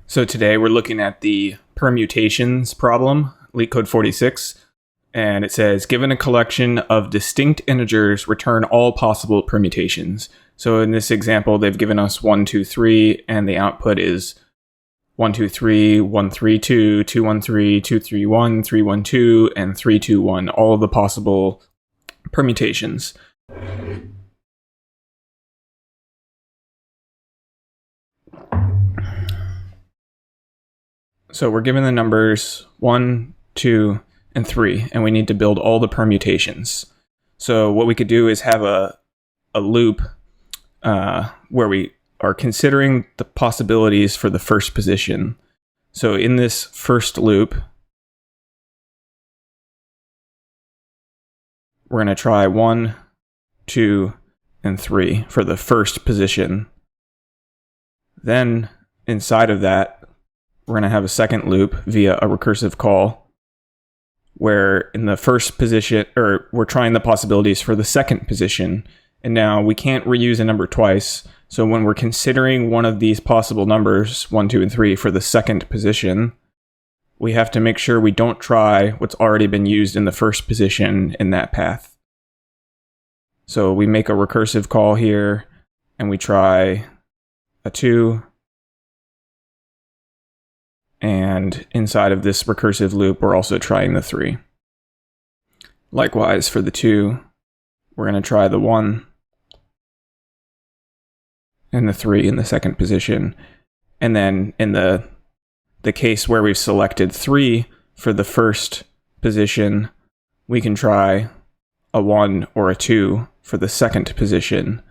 So today we're looking at the permutations problem, LeetCode 46, and it says, given a collection of distinct integers, return all possible permutations. So in this example, they've given us 1, 2, 3, and the output is 1, 2, 3, 1, 3, 2, 2, 1, 3, 2, 3, 1, 3, 1, 2, and 3, 2, 1, all of the possible permutations. So we're given the numbers 1, 2, and 3, and we need to build all the permutations. So what we could do is have a loop where we are considering the possibilities for the first position. So in this first loop, we're going to try 1, 2, and 3 for the first position. Then inside of that, we're going to have a second loop via a recursive call where in the first position, or we're trying the possibilities for the second position. And now we can't reuse a number twice. So when we're considering one of these possible numbers, 1, 2, and 3 for the second position, we have to make sure we don't try what's already been used in the first position in that path. So we make a recursive call here and we try a 2. And inside of this recursive loop, we're also trying the 3. Likewise, for the 2, we're going to try the 1 and the 3 in the second position. And then in the case where we've selected 3 for the first position, we can try a 1 or a 2 for the second position.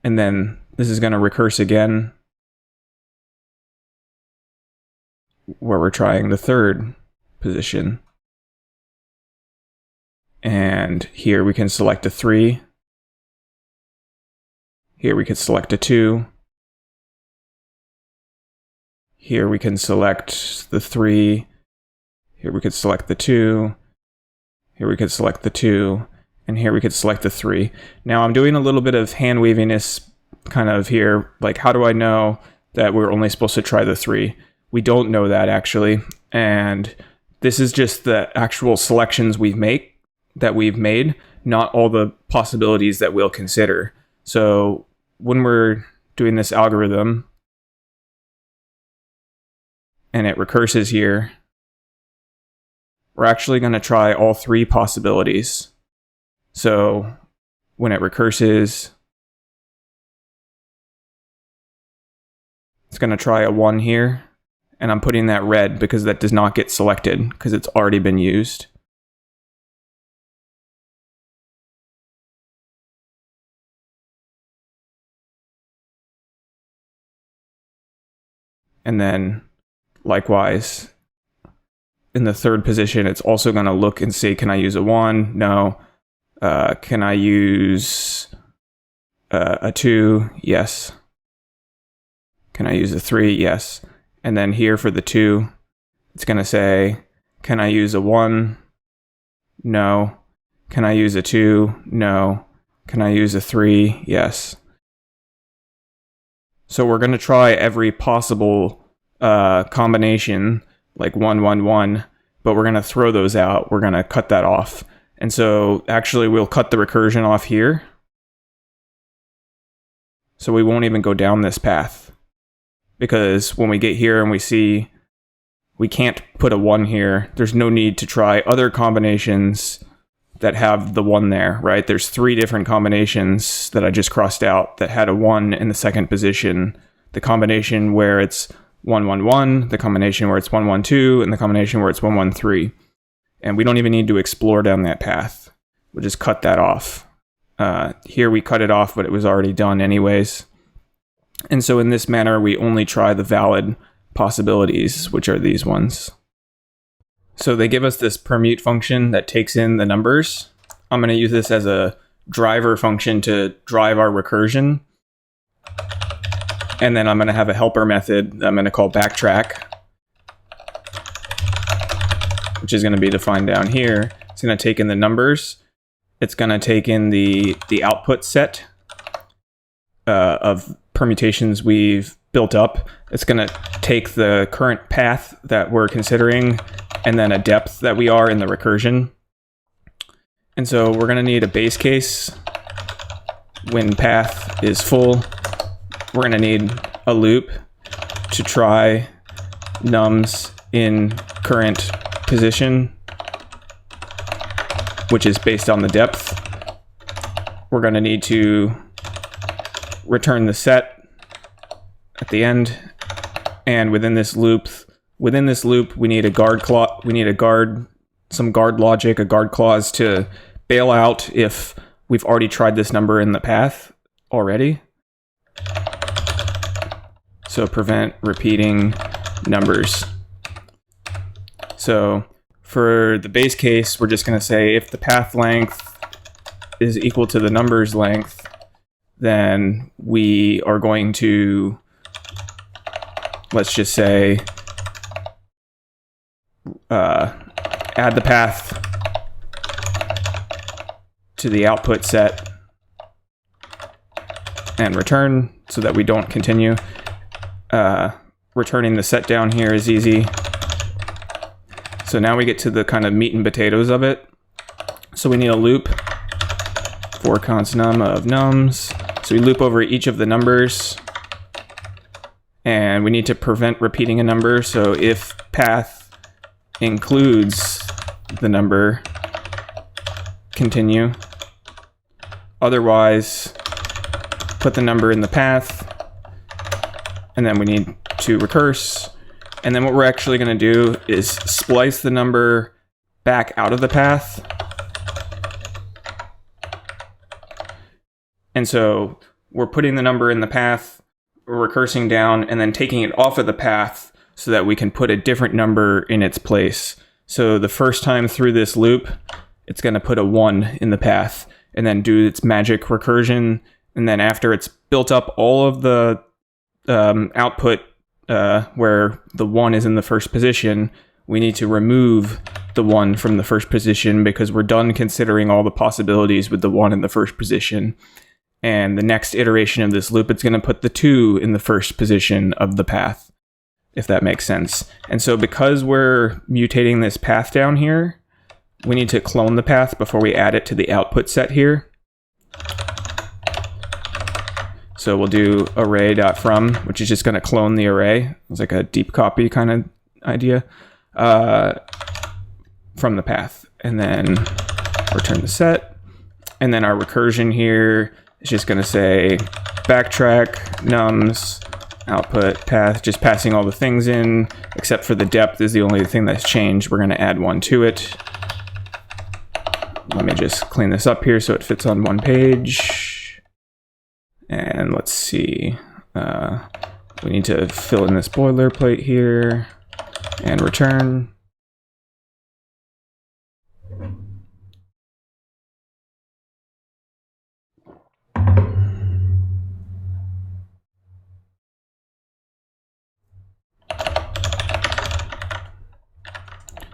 And then this is going to recurse again, where we're trying the third position. And here we can select a 3. Here we could select a 2. Here we can select the 3. Here we could select the 2. Here we could select the 2. And here we could select the 3. Now I'm doing a little bit of hand waviness kind of here. Like, how do I know that we're only supposed to try the 3? We don't know that actually, and this is just the actual selections we've made, not all the possibilities that we'll consider. So when we're doing this algorithm, and it recurses here, we're actually going to try all 3 possibilities. So when it recurses, it's going to try a 1 here. And I'm putting that red because that does not get selected because it's already been used. And then likewise, in the third position, it's also going to look and see, can I use a 1? No. Can I use a 2? Yes. Can I use a 3? Yes. And then here for the 2, it's going to say, can I use a 1? No. Can I use a 2? No. Can I use a 3? Yes. So we're going to try every possible combination, like 1, 1, 1, but we're going to throw those out. We're going to cut that off. And so actually we'll cut the recursion off here. So we won't even go down this path. Because when we get here and we see we can't put a 1 here, there's no need to try other combinations that have the 1 there, right? There's 3 different combinations that I just crossed out that had a 1 in the second position. The combination where it's 1, 1, 1, the combination where it's 1, 1, 2, and the combination where it's 1, 1, 3. And we don't even need to explore down that path. We'll just cut that off. Here we cut it off, but it was already done anyways. And so in this manner, we only try the valid possibilities, which are these ones. So they give us this permute function that takes in the numbers. I'm going to use this as a driver function to drive our recursion. And then I'm going to have a helper method that I'm going to call backtrack, which is going to be defined down here. It's going to take in the numbers. It's going to take in the output set of permutations we've built up, it's going to take the current path that we're considering and then a depth that we are in the recursion. And so we're going to need a base case when path is full. We're going to need a loop to try nums in current position, which is based on the depth. We're going to need to return the set at the end, and within this loop, we need a guard clause. We need some guard logic, a guard clause to bail out if we've already tried this number in the path already. So prevent repeating numbers. So for the base case, we're just going to say if the path length is equal to the number's length, then we are going to, let's just say, add the path to the output set and return so that we don't continue. Returning the set down here is easy. So now we get to the kind of meat and potatoes of it. So we need a loop for const num of nums. So we loop over each of the numbers, and we need to prevent repeating a number. So if path includes the number, continue. Otherwise, put the number in the path, and then we need to recurse. And then what we're actually going to do is splice the number back out of the path. And so we're putting the number in the path, we're recursing down, and then taking it off of the path so that we can put a different number in its place. So the first time through this loop, it's going to put a 1 in the path and then do its magic recursion. And then after it's built up all of the output where the 1 is in the first position, we need to remove the 1 from the first position because we're done considering all the possibilities with the 1 in the first position. And the next iteration of this loop, it's going to put the 2 in the first position of the path, if that makes sense. And so because we're mutating this path down here, we need to clone the path before we add it to the output set here. So we'll do array.from, which is just going to clone the array. It's like a deep copy kind of idea from the path. And then return the set. And then our recursion here is just going to say backtrack nums output path, just passing all the things in, except for the depth is the only thing that's changed. We're going to add 1 to it. Let me just clean this up here so it fits on one page. And let's see. We need to fill in this boilerplate here and return.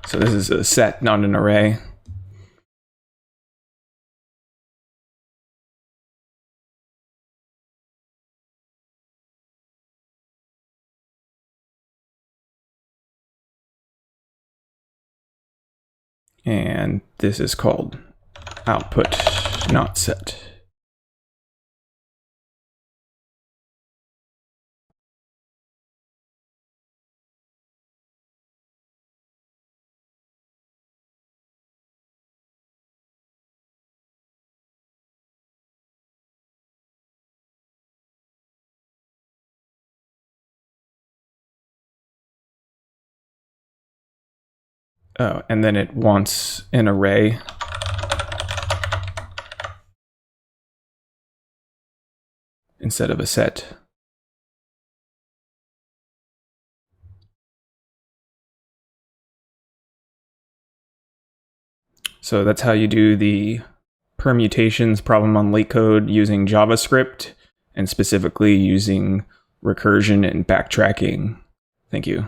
So this is a set, not an array. And this is called output not set. Oh, and then it wants an array. Instead of a set. So that's how you do the permutations problem on LeetCode using JavaScript, and specifically using recursion and backtracking. Thank you.